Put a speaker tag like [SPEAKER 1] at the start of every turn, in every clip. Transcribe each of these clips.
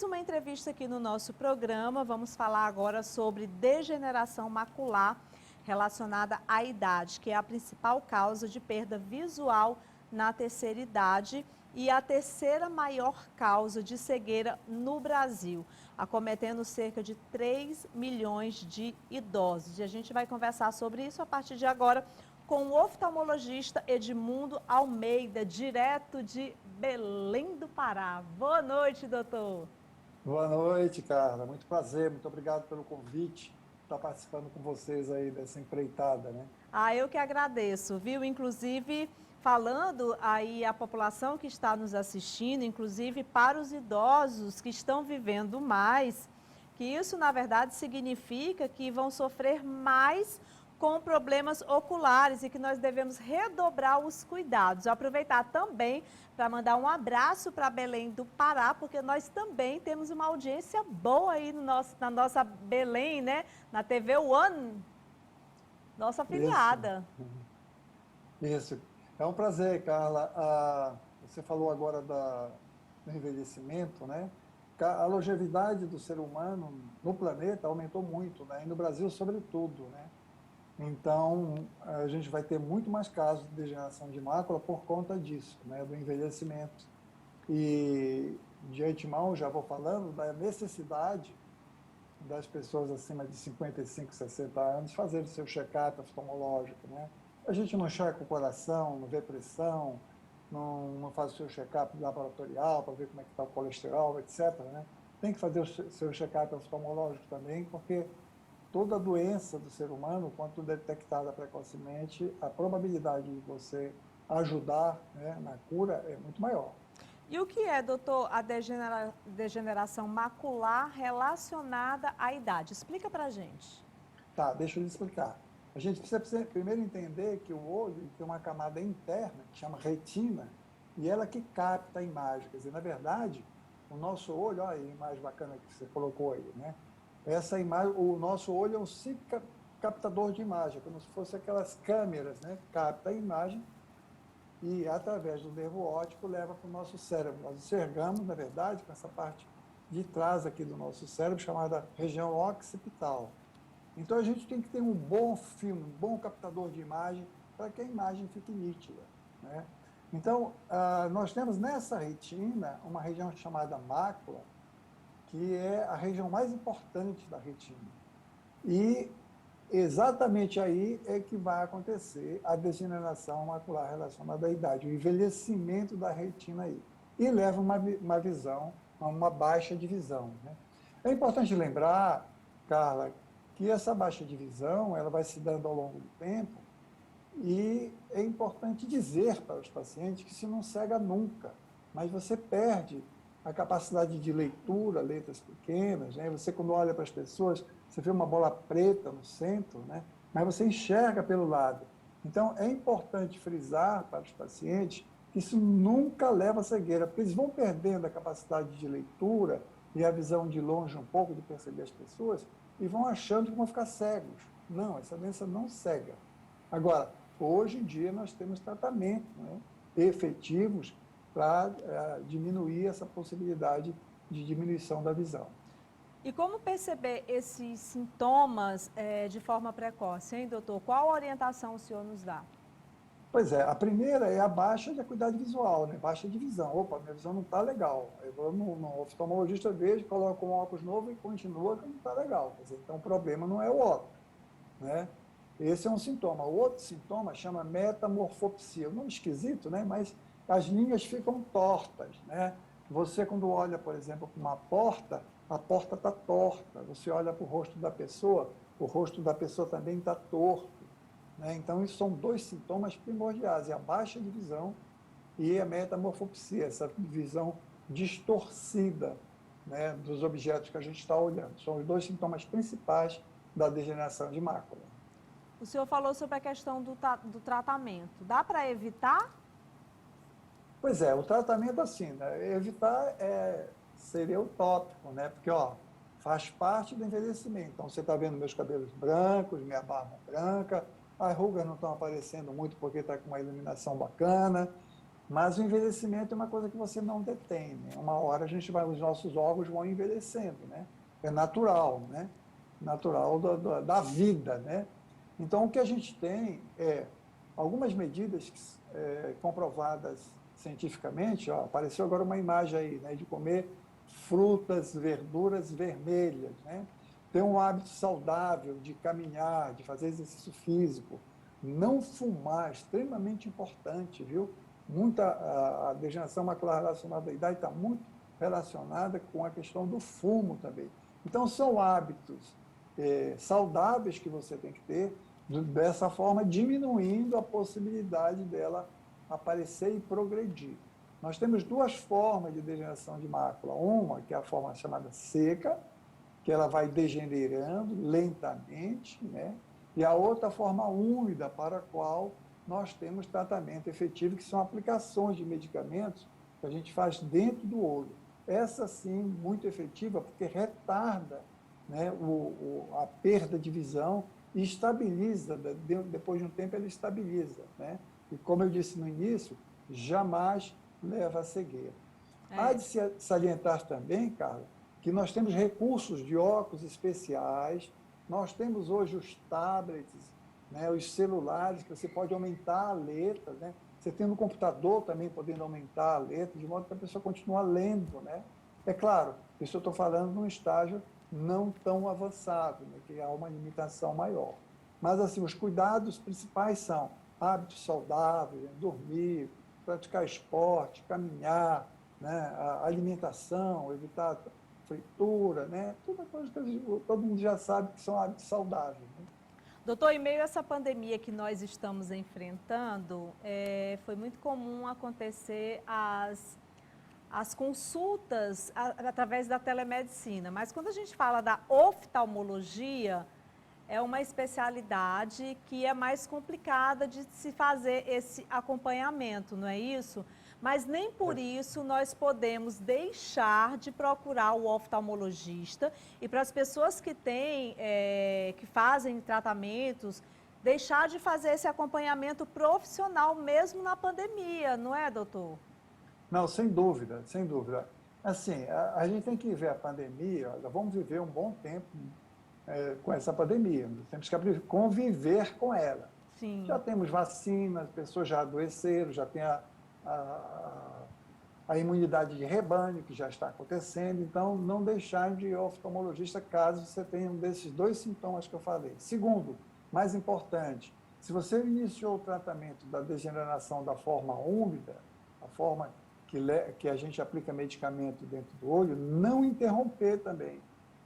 [SPEAKER 1] mais uma entrevista aqui no nosso programa. Vamos falar agora sobre degeneração macular relacionada à idade, que é a principal causa de perda visual na terceira idade e a terceira maior causa de cegueira no Brasil, acometendo cerca de 3 milhões de idosos. E a gente vai conversar sobre isso a partir de agora com o oftalmologista Edmundo Almeida, direto de Belém do Pará. Boa noite, doutor.
[SPEAKER 2] Boa noite, Carla. Muito prazer, muito obrigado pelo convite, estar participando com vocês aí dessa empreitada, né?
[SPEAKER 1] Eu que agradeço, viu? Inclusive, falando aí a população que está nos assistindo, inclusive para os idosos que estão vivendo mais, que isso, na verdade, significa que vão sofrer mais com problemas oculares e que nós devemos redobrar os cuidados. Aproveitar também para mandar um abraço para Belém do Pará, porque nós também temos uma audiência boa aí no na nossa Belém, né? Na TV One, nossa
[SPEAKER 2] Isso,
[SPEAKER 1] afiliada.
[SPEAKER 2] isso. É um prazer, Carla. Você falou agora do envelhecimento, né? A longevidade do ser humano no planeta aumentou muito, né? E no Brasil, sobretudo, né? Então, a gente vai ter muito mais casos de degeneração de mácula por conta disso, né? Do envelhecimento. E, de antemão, já vou falando da necessidade das pessoas acima de 55, 60 anos fazerem seu check-up oftalmológico, né? A gente não checa o coração, não vê pressão, não faz o seu check-up laboratorial para ver como é que está o colesterol, etc., né? Tem que fazer o seu check-up oftalmológico também, porque toda doença do ser humano, quando detectada precocemente, a probabilidade de você ajudar, né, na cura é muito maior.
[SPEAKER 1] E o que é, doutor, a degeneração macular relacionada à idade? Explica pra gente.
[SPEAKER 2] Tá, deixa eu lhe explicar. A gente precisa primeiro entender que o olho tem uma camada interna, que chama retina, e ela que capta a imagem. Quer dizer, na verdade, o nosso olho, olha a imagem bacana que você colocou aí, né? Essa imagem, o nosso olho é um simples captador de imagem, como se fosse aquelas câmeras, né? Capta a imagem e, através do nervo óptico, leva para o nosso cérebro. Nós enxergamos, na verdade, com essa parte de trás aqui do nosso cérebro, chamada região occipital. Então, a gente tem que ter um bom filme, um bom captador de imagem, para que a imagem fique nítida, né? Então, nós temos nessa retina uma região chamada mácula, que é a região mais importante da retina. E exatamente aí é que vai acontecer a degeneração macular relacionada à idade, o envelhecimento da retina aí. E leva uma visão, a uma baixa de visão, né? É importante lembrar, Carla, que essa baixa de visão ela vai se dando ao longo do tempo e é importante dizer para os pacientes que se não cega nunca, mas você perde a capacidade de leitura, letras pequenas, né? Você, quando olha para as pessoas, você vê uma bola preta no centro, né? Mas você enxerga pelo lado. Então, é importante frisar para os pacientes que isso nunca leva à cegueira, porque eles vão perdendo a capacidade de leitura e a visão de longe um pouco, de perceber as pessoas, e vão achando que vão ficar cegos. Não, essa doença não cega. Agora, hoje em dia nós temos tratamentos, né, efetivos para diminuir essa possibilidade de diminuição da visão.
[SPEAKER 1] E como perceber esses sintomas de forma precoce, hein, doutor? Qual orientação o senhor nos dá?
[SPEAKER 2] Pois é, a primeira é a baixa de acuidade visual, né? Baixa de visão. Opa, minha visão não está legal. Eu vou no oftalmologista, vejo, coloco um óculos novo e continua que não está legal. Quer dizer, então o problema não é o óculos, né? Esse é um sintoma. O outro sintoma chama metamorfopsia. Um nome esquisito, né? Mas as linhas ficam tortas, né? Você, quando olha, por exemplo, para uma porta, a porta está torta. Você olha para o rosto da pessoa, o rosto da pessoa também está torto, né? Então, isso são dois sintomas primordiais, é a baixa de visão e a metamorfopsia, essa visão distorcida, né, dos objetos que a gente está olhando. São os dois sintomas principais da degeneração de mácula.
[SPEAKER 1] O senhor falou sobre a questão do tratamento. Dá para evitar?
[SPEAKER 2] Pois é, o tratamento assim, né, evitar seria utópico, né? Porque, ó, faz parte do envelhecimento. Então, você está vendo meus cabelos brancos, minha barba branca, as rugas não estão aparecendo muito porque está com uma iluminação bacana, Mas o envelhecimento é uma coisa que você não detém, né? Uma hora os nossos órgãos vão envelhecendo, né? É natural, né? Natural da vida, né? Então, o que a gente tem é algumas medidas comprovadas cientificamente. Ó, apareceu agora uma imagem aí, né, de comer frutas, verduras vermelhas, né? Ter um hábito saudável de caminhar, de fazer exercício físico, não fumar, extremamente importante, viu? A degeneração macular relacionada à idade está muito relacionada com a questão do fumo também. Então, são hábitos saudáveis que você tem que ter, dessa forma, diminuindo a possibilidade dela aparecer e progredir. Nós temos duas formas de degeneração de mácula. Uma, que é a forma chamada seca, que ela vai degenerando lentamente, né? E a outra forma úmida, para a qual nós temos tratamento efetivo, que são aplicações de medicamentos que a gente faz dentro do olho. Essa, sim, muito efetiva, porque retarda, né, a perda de visão e estabiliza, depois de um tempo ela estabiliza, né? E como eu disse no início, jamais leva à cegueira. Há de se salientar também, Carla, que nós temos recursos de óculos especiais, nós temos hoje os tablets, né, os celulares, que você pode aumentar a letra, né? Você tem no computador também podendo aumentar a letra, de modo que a pessoa continua lendo, né? É claro, isso eu estou falando num estágio não tão avançado, né, que há uma limitação maior. Mas, assim, os cuidados principais são hábitos saudáveis, dormir, praticar esporte, caminhar, né, a alimentação, evitar fritura, né? Tudo coisa que todo mundo já sabe que são hábitos saudáveis, né?
[SPEAKER 1] Doutor, em meio a essa pandemia que nós estamos enfrentando, foi muito comum acontecer as consultas através da telemedicina. Mas quando a gente fala da oftalmologia, é uma especialidade que é mais complicada de se fazer esse acompanhamento, não é isso? Mas nem por isso nós podemos deixar de procurar o oftalmologista, e para as pessoas que têm, que fazem tratamentos, deixar de fazer esse acompanhamento profissional mesmo na pandemia, não é, doutor?
[SPEAKER 2] Não, sem dúvida, sem dúvida. Assim, a gente tem que ver a pandemia, vamos viver um bom tempo com essa pandemia, temos que conviver com ela.
[SPEAKER 1] Sim.
[SPEAKER 2] Já temos vacinas, pessoas já adoeceram, já tem a imunidade de rebanho, que já está acontecendo, então não deixar de ir ao oftalmologista caso você tenha um desses dois sintomas que eu falei. Segundo, mais importante, se você iniciou o tratamento da degeneração da forma úmida, a forma que a gente aplica medicamento dentro do olho, não interromper também,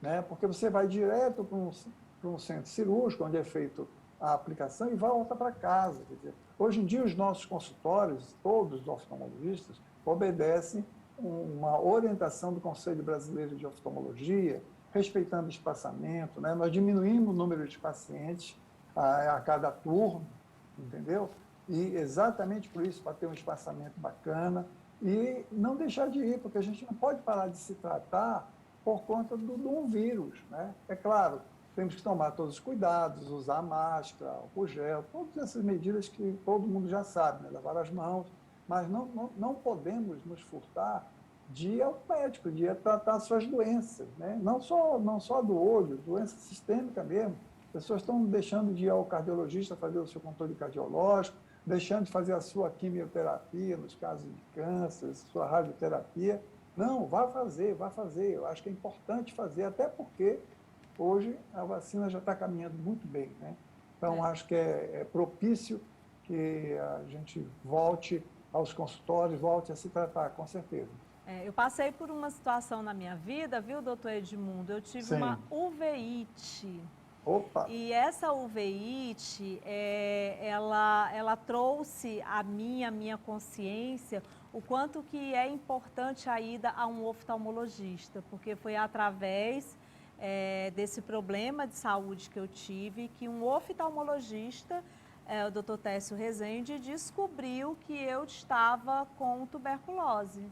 [SPEAKER 2] né? Porque você vai direto para um centro cirúrgico, onde é feito a aplicação, e volta para casa. Quer dizer, hoje em dia, os nossos consultórios, todos os oftalmologistas, obedecem uma orientação do Conselho Brasileiro de Oftalmologia, respeitando o espaçamento, né? Nós diminuímos o número de pacientes a cada turno, entendeu? E exatamente por isso, para ter um espaçamento bacana e não deixar de ir, porque a gente não pode parar de se tratar por conta de um vírus, né? É claro, temos que tomar todos os cuidados, usar máscara, álcool gel, todas essas medidas que todo mundo já sabe, né? Lavar as mãos, mas não podemos nos furtar de ir ao médico, de ir tratar suas doenças, né? Não só do olho, doença sistêmica mesmo. As pessoas estão deixando de ir ao cardiologista fazer o seu controle cardiológico, deixando de fazer a sua quimioterapia, nos casos de câncer, sua radioterapia. Não, vá fazer. Eu acho que é importante fazer, até porque hoje a vacina já está caminhando muito bem, né? Então, acho que é propício que a gente volte aos consultórios, volte a se tratar, com certeza.
[SPEAKER 1] Eu passei por uma situação na minha vida, viu, doutor Edmundo? Eu tive
[SPEAKER 2] Sim.
[SPEAKER 1] uma uveíte.
[SPEAKER 2] Opa!
[SPEAKER 1] E essa uveíte, ela trouxe à minha consciência o quanto que é importante a ida a um oftalmologista, porque foi através desse problema de saúde que eu tive que um oftalmologista, o Dr. Técio Rezende, descobriu que eu estava com tuberculose.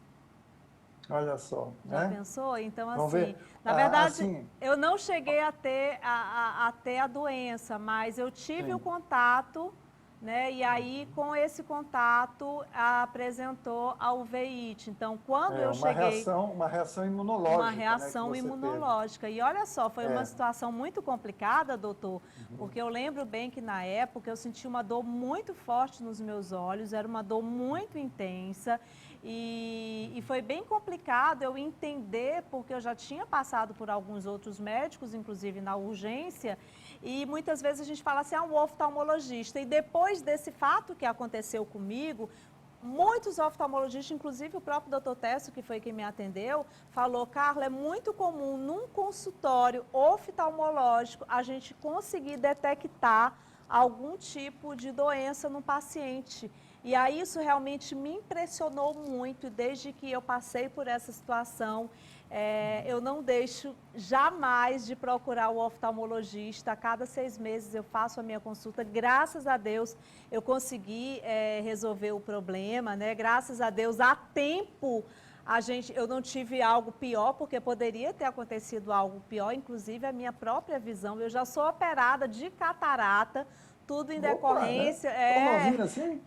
[SPEAKER 2] Olha só,
[SPEAKER 1] Já
[SPEAKER 2] né?
[SPEAKER 1] pensou? Então,
[SPEAKER 2] Vamos
[SPEAKER 1] assim,
[SPEAKER 2] ver.
[SPEAKER 1] na verdade,
[SPEAKER 2] Assim,
[SPEAKER 1] eu não cheguei a ter a doença, mas eu tive
[SPEAKER 2] sim.
[SPEAKER 1] o contato né? E aí, com esse contato, apresentou a uveíte. Então, quando eu cheguei...
[SPEAKER 2] Uma reação imunológica,
[SPEAKER 1] Uma
[SPEAKER 2] né, que
[SPEAKER 1] reação
[SPEAKER 2] você
[SPEAKER 1] imunológica. E olha só, foi uma
[SPEAKER 2] teve.
[SPEAKER 1] situação muito complicada, doutor, porque eu lembro bem que na época eu senti uma dor muito forte nos meus olhos, era uma dor muito intensa e foi bem complicado eu entender, porque eu já tinha passado por alguns outros médicos, inclusive na urgência, e muitas vezes a gente fala assim, um oftalmologista. E depois desse fato que aconteceu comigo, muitos oftalmologistas, inclusive o próprio doutor Técio, que foi quem me atendeu, falou, Carla, é muito comum num consultório oftalmológico a gente conseguir detectar algum tipo de doença no paciente. E aí isso realmente me impressionou muito, desde que eu passei por essa situação, eu não deixo jamais de procurar o oftalmologista. A cada 6 meses eu faço a minha consulta. Graças a Deus eu consegui resolver o problema, né? Graças a Deus, a tempo eu não tive algo pior, porque poderia ter acontecido algo pior, inclusive a minha própria visão. Eu já sou operada de catarata, tudo em
[SPEAKER 2] Opa, né?
[SPEAKER 1] decorrência.
[SPEAKER 2] Tão novinho assim?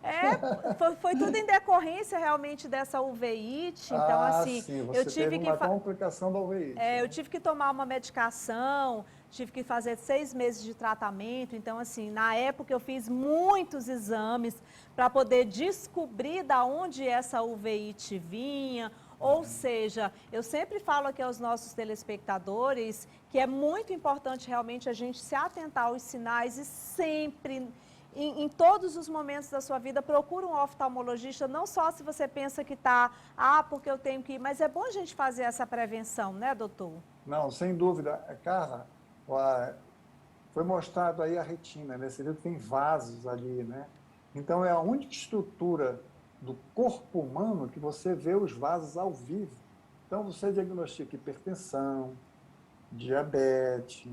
[SPEAKER 1] Foi tudo em decorrência realmente dessa uveíte. Então,
[SPEAKER 2] Ah,
[SPEAKER 1] assim,
[SPEAKER 2] sim,
[SPEAKER 1] eu
[SPEAKER 2] você teve
[SPEAKER 1] tive que
[SPEAKER 2] uma complicação da uveíte.
[SPEAKER 1] eu tive que tomar uma medicação, tive que fazer 6 meses de tratamento. Então, assim, na época eu fiz muitos exames para poder descobrir da onde essa uveíte vinha. Ou seja, eu sempre falo aqui aos nossos telespectadores que é muito importante realmente a gente se atentar aos sinais e sempre, em todos os momentos da sua vida, procura um oftalmologista, não só se você pensa que está, porque eu tenho que ir, mas é bom a gente fazer essa prevenção, né, doutor?
[SPEAKER 2] Não, sem dúvida. Carla, foi mostrado aí a retina, né? Você viu que tem vasos ali, né? Então, é a única estrutura do corpo humano que você vê os vasos ao vivo. Então, você diagnostica hipertensão, diabetes,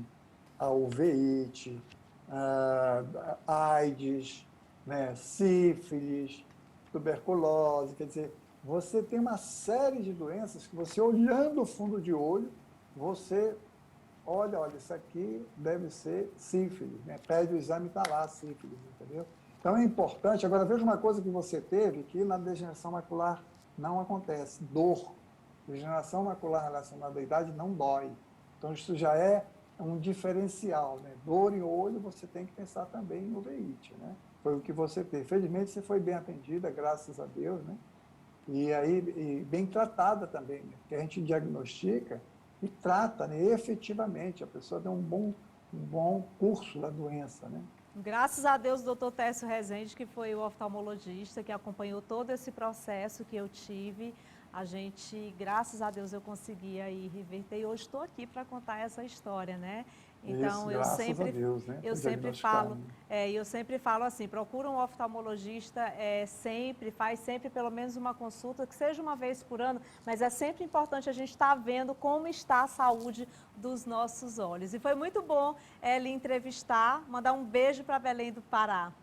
[SPEAKER 2] a uveíte, a AIDS, né? Sífilis, tuberculose. Quer dizer, você tem uma série de doenças que você, olhando o fundo de olho, você olha, isso aqui deve ser sífilis, né? Pede o exame e está lá, sífilis, entendeu? Então é importante. Agora, veja uma coisa que você teve, que na degeneração macular não acontece, dor. Degeneração macular relacionada à idade não dói. Então isso já é um diferencial, né? Dor em olho, você tem que pensar também em uveíte, né? Foi o que você teve. Felizmente você foi bem atendida, graças a Deus, né? E bem tratada também, né? Porque a gente diagnostica e trata, né, efetivamente. A pessoa tem um bom curso da doença, né?
[SPEAKER 1] Graças a Deus, o doutor Técio Rezende, que foi o oftalmologista que acompanhou todo esse processo que eu tive, graças a Deus, eu consegui aí reverter e hoje estou aqui para contar essa história, né? Então,
[SPEAKER 2] Isso, graças a Deus, né?
[SPEAKER 1] eu sempre falo assim, procura um oftalmologista, faz sempre pelo menos uma consulta, que seja uma vez por ano, mas é sempre importante a gente estar vendo como está a saúde dos nossos olhos. E foi muito bom lhe entrevistar, mandar um beijo para Belém do Pará.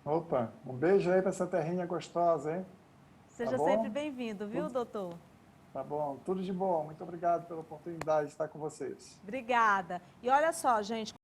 [SPEAKER 2] Opa, um beijo aí para essa terrinha gostosa, hein? Tá
[SPEAKER 1] Seja sempre
[SPEAKER 2] bom?
[SPEAKER 1] bem-vindo, viu, doutor?
[SPEAKER 2] Tá bom, tudo de bom. Muito obrigado pela oportunidade de estar com vocês.
[SPEAKER 1] Obrigada. E olha só, gente,